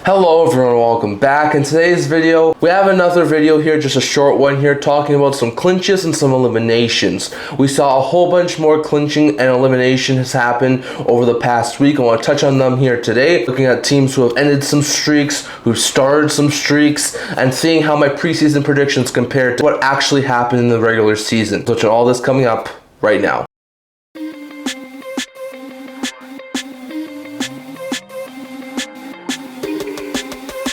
Hello everyone, welcome back. In today's video, we have another video here, just a short one here, talking about some clinches and some eliminations. We saw a whole bunch more clinching and eliminations happen over the past week. I want to touch on them here today, looking at teams who have ended some streaks, who started some streaks, and seeing how my preseason predictions compare to what actually happened in the regular season. Touch on all this coming up right now.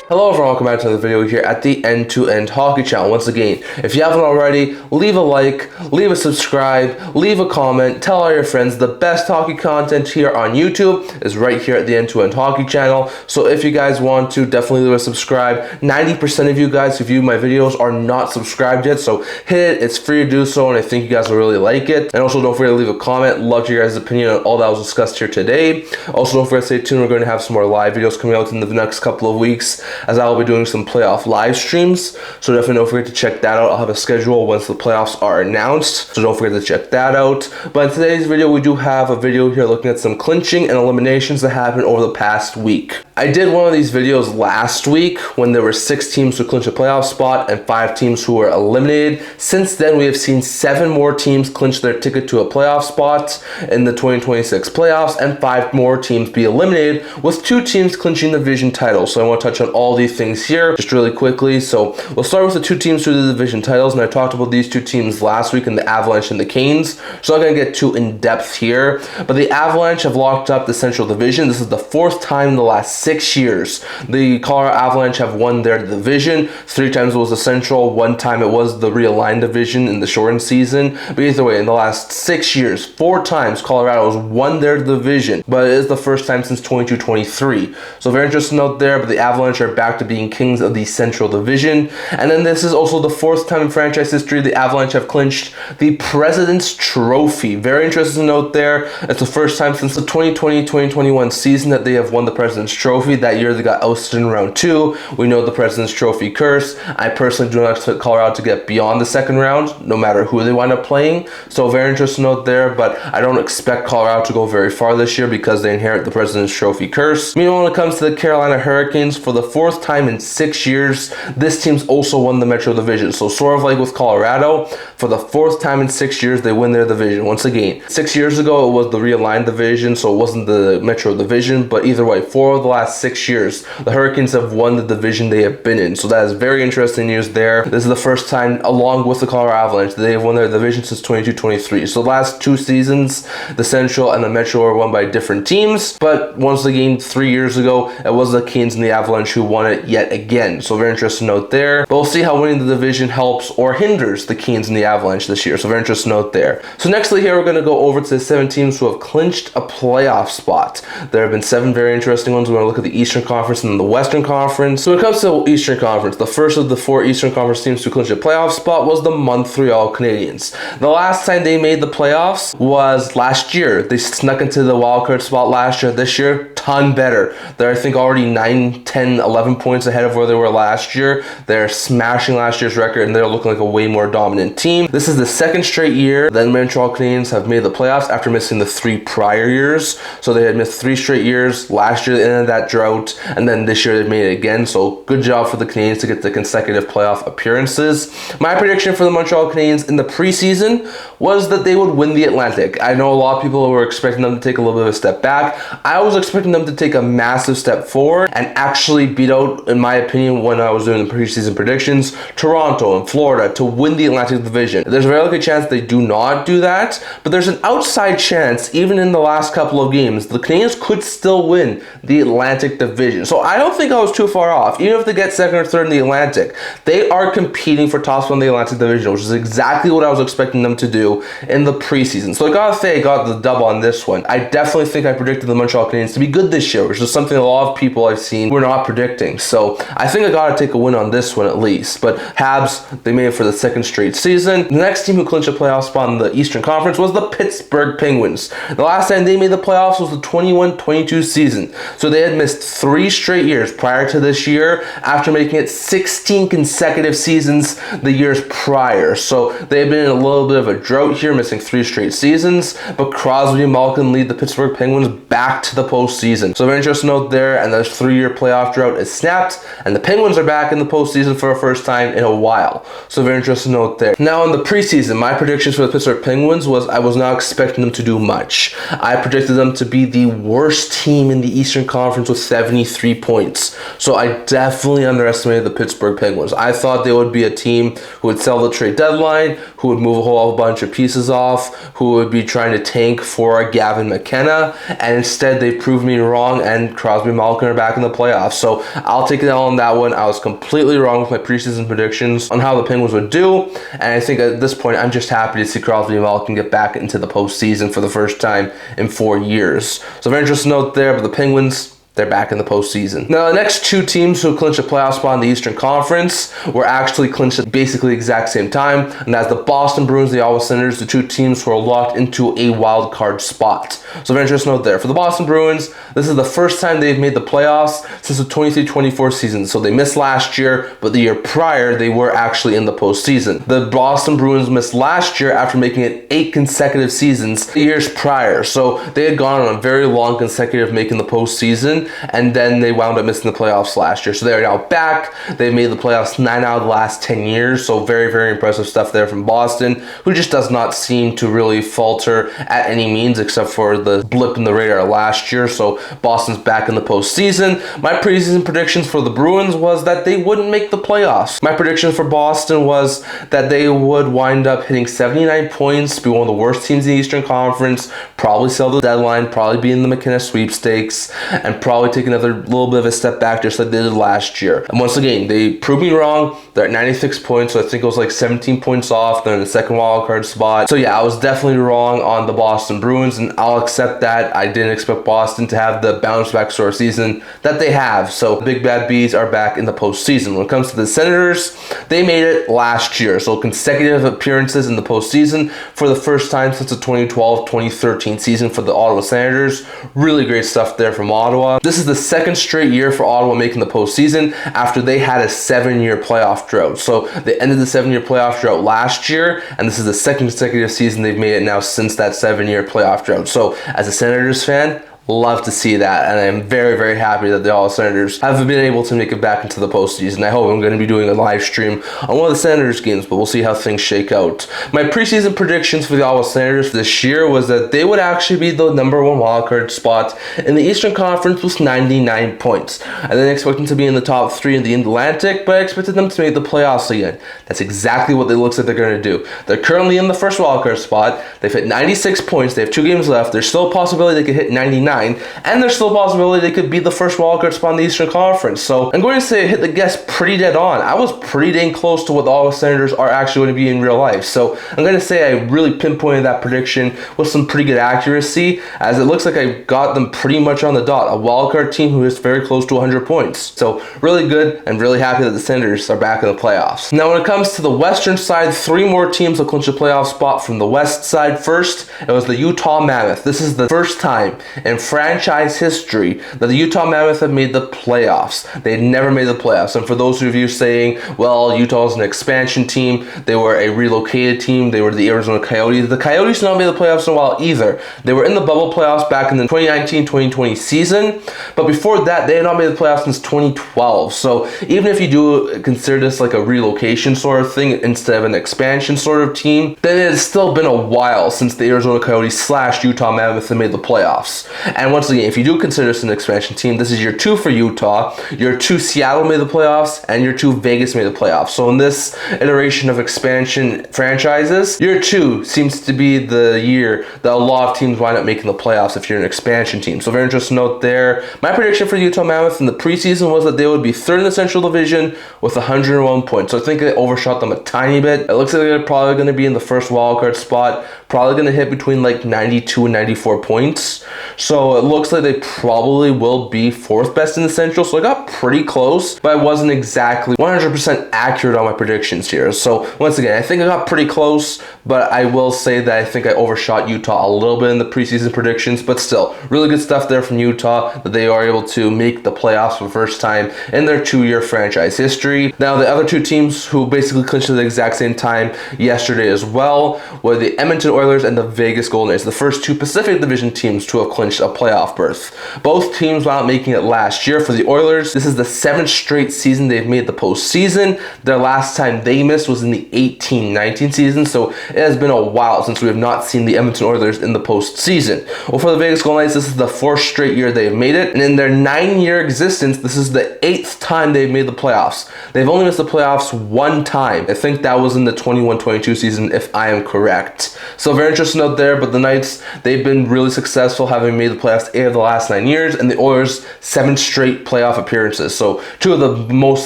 Hello everyone, welcome back to another video here at the End-to-End Hockey channel. Once again, if you haven't already, leave a like, leave a subscribe, leave a comment, tell all your friends. The best hockey content here on YouTube is right here at the End-to-End Hockey channel. So if you guys want to, definitely leave a subscribe. 90% of you guys who view my videos are not subscribed yet, so hit it. It's free to do so, and I think you guys will really like it. And also don't forget to leave a comment. Love your guys' opinion on all that was discussed here today. Also don't forget to stay tuned. We're going to have some more live videos coming out in the next couple of weeks, as I will be doing some playoff live streams. So definitely don't forget to check that out. I'll have a schedule once the playoffs are announced, so don't forget to check that out. But in today's video, we do have a video here looking at some clinching and eliminations that happened over the past week. I did one of these videos last week when there were 6 teams who clinched a playoff spot and 5 teams who were eliminated. Since then, we have seen 7 more teams clinch their ticket to a playoff spot in the 2026 playoffs and 5 more teams be eliminated, with 2 teams clinching the division title. So I want to touch on all these things here just really quickly. So we'll start with the 2 teams who did the division titles, and I talked about these 2 teams last week in the Avalanche and the Canes, so I'm not going to get too in depth here. But the Avalanche have locked up the Central Division. This is the 4th time in the last 6 years the Colorado Avalanche have won their division. 3 times it was the Central, 1 time it was the realigned division in the shortened season. But either way, in the last 6 years, 4 times Colorado has won their division, but it is the first time since 22-23. So very interesting note there. But the Avalanche are back to being kings of the Central Division. And then this is also the 4th time in franchise history the Avalanche have clinched the President's Trophy. Very interesting note there. It's the first time since the 2020-2021 season that they have won the President's Trophy. That year they got ousted in round 2. We know the President's Trophy curse. I personally do not expect Colorado to get beyond the second round, no matter who they wind up playing. So very interesting note there, but I don't expect Colorado to go very far this year because they inherit the President's Trophy curse. Meanwhile, when it comes to the Carolina Hurricanes, for the 4th time in 6 years, this team's also won the Metro Division. So sort of like with Colorado, for the 4th time in 6 years, they win their division. Once again, 6 years ago, it was the realigned division, so it wasn't the Metro Division, but either way, 4 of the last 6 years, the Hurricanes have won the division they have been in. So that is very interesting news there. This is the first time, along with the Colorado Avalanche, that they have won their division since 22-23. So the last 2 seasons, the Central and the Metro were won by different teams, but once again, 3 years ago, it was the Canes and the Avalanche who won it yet again. So very interesting note there. But we'll see how winning the division helps or hinders the Canes and the Avalanche this year. So very interesting note there. So nextly here, we're going to go over to the 7 teams who have clinched a playoff spot. There have been 7 very interesting ones. We're going to look at the Eastern Conference and the Western Conference. So when it comes to the Eastern Conference, the first of the 4 Eastern Conference teams to clinch a playoff spot was the Montreal Canadiens. The last time they made the playoffs was last year. They snuck into the wildcard spot last year. This year, ton better. They're, I think, already 9, 10, 11 points ahead of where they were last year. They're smashing last year's record, and they're looking like a way more dominant team. This is the 2nd straight year that Montreal Canadiens have made the playoffs after missing the 3 prior years. So they had missed 3 straight years. Last year they ended that drought, and then this year they've made it again. So good job for the Canadiens to get the consecutive playoff appearances. My prediction for the Montreal Canadiens in the preseason was that they would win the Atlantic. I know a lot of people were expecting them to take a little bit of a step back. I was expecting them to take a massive step forward and actually beat out, in my opinion, when I was doing the preseason predictions, Toronto and Florida to win the Atlantic Division. There's a very likely chance they do not do that, but there's an outside chance, even in the last couple of games, the Canadiens could still win the Atlantic Division. So I don't think I was too far off. Even if they get 2nd or 3rd in the Atlantic, they are competing for top spot in the Atlantic Division, which is exactly what I was expecting them to do in the preseason. So I gotta say I got the dub on this one. I definitely think I predicted the Montreal Canadiens to be good this year, which is something a lot of people I've seen were not predicting. So I think I gotta take a win on this one at least. But Habs, they made it for the 2nd straight season. The next team who clinched a playoff spot in the Eastern Conference was the Pittsburgh Penguins. The last time they made the playoffs was the 21-22 season. So they had missed 3 straight years prior to this year after making it 16 consecutive seasons the years prior. So they've been in a little bit of a drought here, missing 3 straight seasons. But Crosby and Malkin lead the Pittsburgh Penguins back to the postseason. postseason. So very interesting note there, and the 3-year playoff drought is snapped, and the Penguins are back in the postseason for the first time in a while. So very interesting note there. Now in the preseason, my predictions for the Pittsburgh Penguins was I was not expecting them to do much. I predicted them to be the worst team in the Eastern Conference with 73 points. So I definitely underestimated the Pittsburgh Penguins. I thought they would be a team who would sell the trade deadline, who would move a whole bunch of pieces off, who would be trying to tank for Gavin McKenna, and instead they proved me wrong, and Crosby and Malkin are back in the playoffs. So I'll take it all on that one. I was completely wrong with my preseason predictions on how the Penguins would do, and I think at this point I'm just happy to see Crosby and Malkin get back into the postseason for the first time in 4 years. So very interesting note there, but the Penguins, they're back in the postseason. Now, the next two teams who clinched a playoff spot in the Eastern Conference were actually clinched at basically the exact same time, and that's the Boston Bruins and the Ottawa Senators, the two teams who are locked into a wild card spot. So very interesting note there. For the Boston Bruins, this is the first time they've made the playoffs since the 23-24 season. So they missed last year, but the year prior, they were actually in the postseason. The Boston Bruins missed last year after making it 8 consecutive seasons years prior. So they had gone on a very long consecutive making the postseason, and then they wound up missing the playoffs last year. So they are now back. They've made the playoffs 9 out of the last 10 years. So very, very impressive stuff there from Boston, who just does not seem to really falter at any means except for the blip in the radar last year. So Boston's back in the postseason. My preseason predictions for the Bruins was that they wouldn't make the playoffs. My prediction for Boston was that they would wind up hitting 79 points, be one of the worst teams in the Eastern Conference, probably sell the deadline, probably be in the McKenna sweepstakes, and probably take another little bit of a step back just like they did last year. And once again, they proved me wrong. They're at 96 points, so I think it was like 17 points off. They're in the second wildcard spot. So yeah, I was definitely wrong on the Boston Bruins, and I'll accept that. I didn't expect Boston to have the bounce back sort of season that they have. So the Big Bad Bees are back in the postseason. When it comes to the Senators, they made it last year. So consecutive appearances in the postseason for the first time since the 2012-2013 season for the Ottawa Senators. Really great stuff there from Ottawa. This is the second straight year for Ottawa making the postseason after they had a 7-year playoff drought. So they ended the 7-year playoff drought last year, and this is the second consecutive season they've made it now since that 7-year playoff drought. So as a Senators fan, love to see that, and I'm very, very happy that the Ottawa Senators have been able to make it back into the postseason. I hope I'm going to be doing a live stream on one of the Senators games, but we'll see how things shake out. My preseason predictions for the Ottawa Senators this year was that they would actually be the number 1 wildcard spot in the Eastern Conference with 99 points. I didn't expect them to be in the top 3 in the Atlantic, but I expected them to make the playoffs again. That's exactly what it looks like they're going to do. They're currently in the first wildcard spot. They've hit 96 points. They have 2 games left. There's still a possibility they could hit 99. And there's still a possibility they could be the first wildcard spot in the Eastern Conference. So I'm going to say I hit the guess pretty dead on. I was pretty dang close to what the Ottawa Senators are actually going to be in real life. So I'm going to say I really pinpointed that prediction with some pretty good accuracy, as it looks like I got them pretty much on the dot. A wildcard team who is very close to 100 points. So really good, and really happy that the Senators are back in the playoffs. Now when it comes to the Western side, 3 more teams will clinch a playoff spot from the West side. First, it was the Utah Mammoth. This is the first time in franchise history that the Utah Mammoth have made the playoffs. They had never made the playoffs. And for those of you saying, well, Utah's an expansion team, they were a relocated team, they were the Arizona Coyotes. The Coyotes did not make the playoffs in a while either. They were in the bubble playoffs back in the 2019-2020 season, but before that, they had not made the playoffs since 2012. So even if you do consider this like a relocation sort of thing instead of an expansion sort of team, then it has still been a while since the Arizona Coyotes / Utah Mammoth have made the playoffs. And once again, if you do consider this an expansion team, this is year 2 for Utah, year 2 Seattle made the playoffs, and year 2 Vegas made the playoffs. So in this iteration of expansion franchises, year 2 seems to be the year that a lot of teams wind up making the playoffs if you're an expansion team. So very interesting note there. My prediction for the Utah Mammoth in the preseason was that they would be 3rd in the Central Division with 101 points. So I think I overshot them a tiny bit. It looks like they're probably going to be in the first wildcard spot, probably going to hit between like 92 and 94 points. So it looks like they probably will be 4th best in the Central. So I got pretty close, but I wasn't exactly 100% accurate on my predictions here. So once again, I think I got pretty close, but I will say that I think I overshot Utah a little bit in the preseason predictions, but still really good stuff there from Utah that they are able to make the playoffs for the first time in their 2-year franchise history. Now the other 2 teams who basically clinched at the exact same time yesterday as well were the Edmonton Oilers and the Vegas Golden Knights, the first 2 Pacific Division teams to have clinched a playoff berth. Both teams wound up making it last year. For the Oilers, this is the 7th straight season they've made the postseason. Their last time they missed was in the 18-19 season, so it has been a while since we have not seen the Edmonton Oilers in the postseason. Well, for the Vegas Golden Knights, this is the 4th straight year they've made it, and in their 9-year existence, this is the 8th time they've made the playoffs. They've only missed the playoffs one time. I think that was in the 21-22 season, if I am correct. So very interesting note there, but the Knights, they've been really successful, having made the playoffs 8 of the last 9 years, and the Oilers 7 straight playoff appearances. So 2 of the most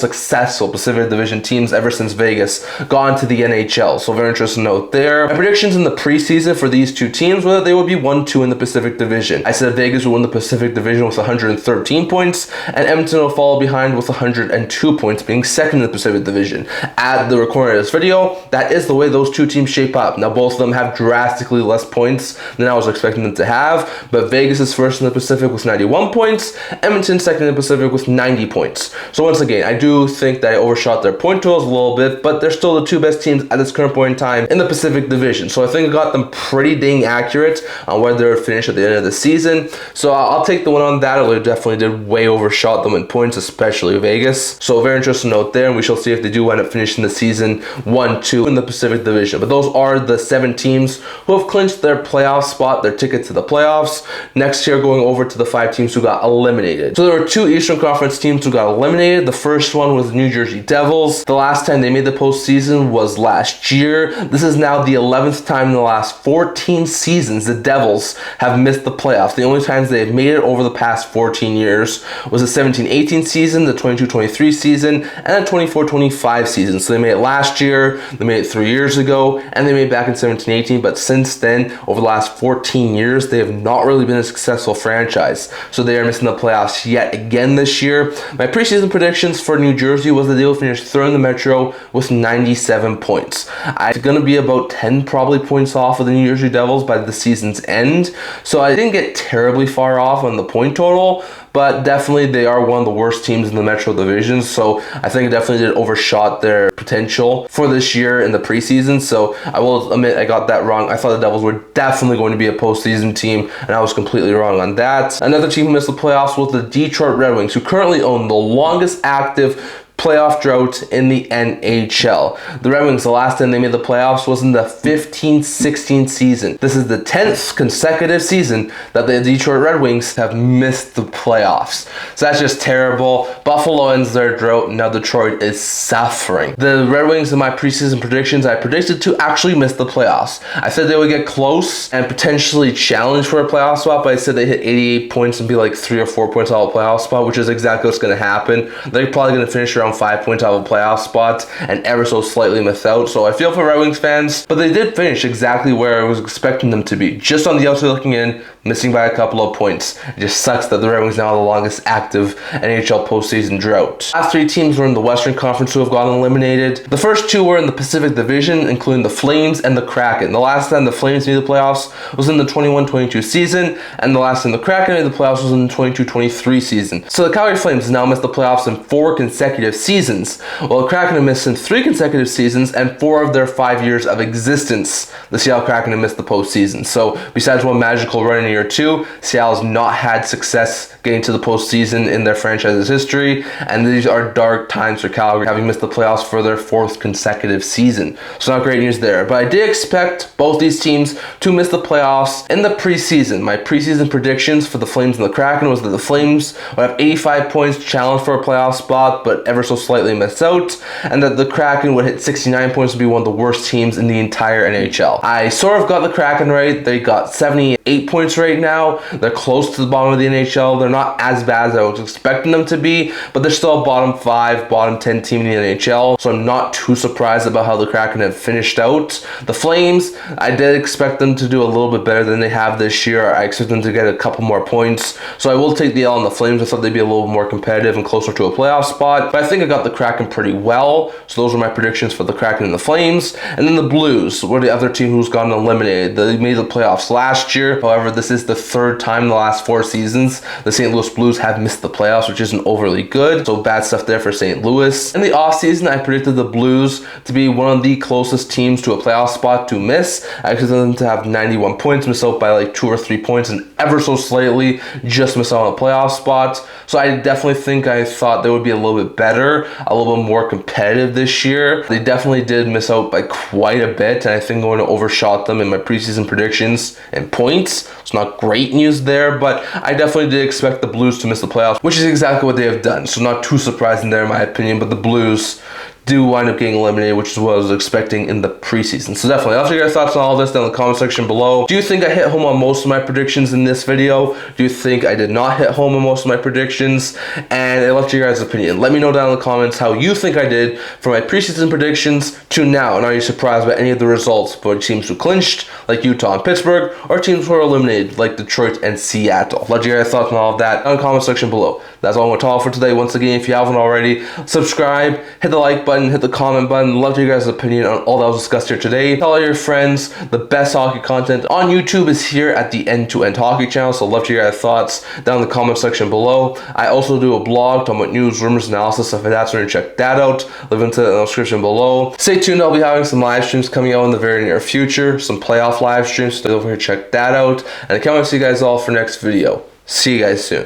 successful Pacific Division teams ever since Vegas got into the NHL. So very interesting note there. My predictions in the preseason for these 2 teams were that they would be 1-2 in the Pacific Division. I said Vegas would win the Pacific Division with 113 points, and Edmonton will follow behind with 102 points, being second in the Pacific Division. At the recording of this video, that is the way those 2 teams shape up. Now both of them have drastically less points than I was expecting them to have, but Vegas is first in the Pacific with 91 points, Edmonton second in the Pacific with 90 points. So once again, I do think that I overshot their point totals a little bit, but they're still the 2 best teams at this current point in time in the Pacific Division. So I think I got them pretty dang accurate on where they would finish at the end of the season. So I'll take the one on that. I definitely did way overshot them in points, especially Vegas. So very interesting note there, and we shall see if they do end up finishing the season 1-2 in the Pacific Division. But those are the 7 teams who have clinched their playoff spot, their ticket to the playoffs. Next year, going over to the 5 teams who got eliminated. So there were 2 Eastern Conference teams who got eliminated. The first one was the New Jersey Devils. The last time they made the postseason was last year. This is now the 11th time in the last 14 seasons the Devils have missed the playoffs. The only times they have made it over the past 14 years was the 17-18 season, the 22-23 season, and the 24-25 season. So they made it last year, they made it 3 years ago, and they made it back in 17-18. But since then, over the last 14 years, they have not really been a successful franchise. So they are missing the playoffs yet again this year. My preseason predictions for New Jersey was that they will finish 3rd in the Metro with 97 points. I'm going to be about 10 probably points off of the New Jersey Devils by the season's end. So I didn't get terribly far off on the point total, but definitely they are one of the worst teams in the Metro Division. So I think I definitely did overshot their potential for this year in the preseason. So I will admit I got that wrong. I thought the Devils were definitely going to be a postseason team, and I was completely wrong on that. Another team who missed the playoffs was the Detroit Red Wings, who currently own the longest active playoff drought in the NHL. The Red Wings, the last time they made the playoffs was in the 15-16 season. This is the 10th consecutive season that the Detroit Red Wings have missed the playoffs. So that's just terrible. Buffalo ends their drought, now Detroit is suffering. The Red Wings, in my preseason predictions, I predicted to actually miss the playoffs. I said they would get close and potentially challenge for a playoff spot, but I said they hit 88 points and be like 3 or 4 points out of a playoff spot, which is exactly what's going to happen. They're probably going to finish around 5 points out of a playoff spot and ever so slightly miss out. So I feel for Red Wings fans, but they did finish exactly where I was expecting them to be. Just on the outside looking in, missing by a couple of points. It just sucks that the Red Wings now have the longest active NHL postseason drought. Last 3 teams were in the Western Conference who have gotten eliminated. The first 2 were in the Pacific Division, including the Flames and the Kraken. The last time the Flames made the playoffs was in the 21-22 season, and the last time the Kraken made the playoffs was in the 22-23 season. So the Calgary Flames now missed the playoffs in 4 consecutive seasons, while the Kraken have missed in 3 consecutive seasons and 4 of their 5 years of existence. The Seattle Kraken have missed the postseason. So besides one magical run in year 2, Seattle has not had success getting to the postseason in their franchise's history, and these are dark times for Calgary, having missed the playoffs for their 4th consecutive season. So not great news there, but I did expect both these teams to miss the playoffs in the preseason. My preseason predictions for the Flames and the Kraken was that the Flames would have 85 points, challenge for a playoff spot, but ever so slightly miss out, and that the Kraken would hit 69 points and be one of the worst teams in the entire NHL. I sort of got the Kraken right. They got 78 points right now. They're close to the bottom of the NHL. They're not as bad as I was expecting them to be, but they're still a bottom 5, bottom 10 team in the NHL, so I'm not too surprised about how the Kraken have finished out. The Flames, I did expect them to do a little bit better than they have this year. I expect them to get a couple more points, so I will take the L on the Flames. I thought they'd be a little more competitive and closer to a playoff spot, but I think I got the Kraken pretty well. So those are my predictions for the Kraken and the Flames. And then the Blues were the other team who's gotten eliminated. They made the playoffs last year. However, this is the third time in the last 4 seasons the St. Louis Blues have missed the playoffs, which isn't overly good. So bad stuff there for St. Louis. In the offseason, I predicted the Blues to be one of the closest teams to a playoff spot to miss. I expected them to have 91 points, miss out by like 2 or 3 points, and ever so slightly just miss out on a playoff spot. So I definitely think I thought they would be a little bit better, a little bit more competitive this year. They definitely did miss out by quite a bit, and I think I'm going to overshot them in my preseason predictions and points. It's not great news there, but I definitely did expect the Blues to miss the playoffs, which is exactly what they have done. So not too surprising there in my opinion, but the Blues do wind up getting eliminated, which is what I was expecting in the preseason. So definitely, I'll have your thoughts on all this down in the comment section below. Do you think I hit home on most of my predictions in this video? Do you think I did not hit home on most of my predictions? And I'd love to hear your guys' opinion. Let me know down in the comments how you think I did from my preseason predictions to now. And are you surprised by any of the results for teams who clinched, like Utah and Pittsburgh, or teams who are eliminated, like Detroit and Seattle? Let your guys' thoughts on all of that down in the comment section below. That's all I'm going to talk for today. Once again, if you haven't already, subscribe, hit the like button, hit the comment button. Love to hear your guys' opinion on all that was discussed here today. Tell all your friends the best hockey content on YouTube is here at the End-to-End Hockey channel, so love to hear your thoughts down in the comment section below. I also do a blog talking about news, rumors, analysis, if that's where you check that out. Link to it in the description below. Stay tuned, I'll be having some live streams coming out in the very near future, some playoff live streams, so over here check that out. And I can't wait to see you guys all for next video. See you guys soon.